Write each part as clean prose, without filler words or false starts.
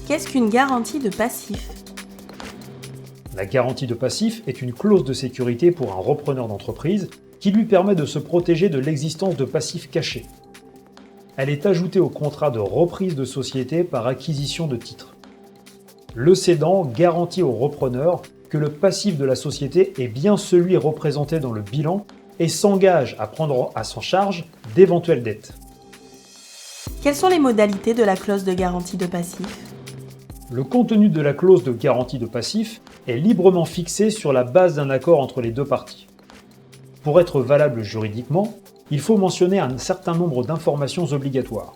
Qu'est-ce qu'une garantie de passif? La garantie de passif est une clause de sécurité pour un repreneur d'entreprise qui lui permet de se protéger de l'existence de passifs cachés. Elle est ajoutée au contrat de reprise de société par acquisition de titres. Le cédant garantit au repreneur que le passif de la société est bien celui représenté dans le bilan et s'engage à prendre à son charge d'éventuelles dettes. Quelles sont les modalités de la clause de garantie de passif? Le contenu de la clause de garantie de passif est librement fixé sur la base d'un accord entre les deux parties. Pour être valable juridiquement, il faut mentionner un certain nombre d'informations obligatoires.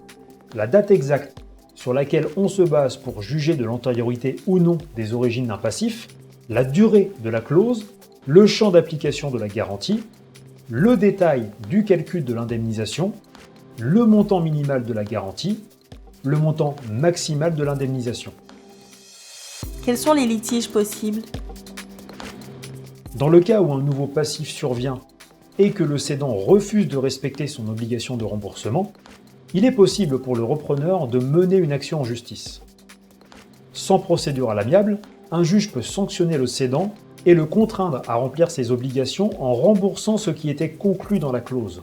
La date exacte sur laquelle on se base pour juger de l'antériorité ou non des origines d'un passif, la durée de la clause, le champ d'application de la garantie, le détail du calcul de l'indemnisation, le montant minimal de la garantie, le montant maximal de l'indemnisation. Quels sont les litiges possibles? Dans le cas où un nouveau passif survient et que le cédant refuse de respecter son obligation de remboursement, il est possible pour le repreneur de mener une action en justice. Sans procédure à l'amiable, un juge peut sanctionner le cédant et le contraindre à remplir ses obligations en remboursant ce qui était conclu dans la clause.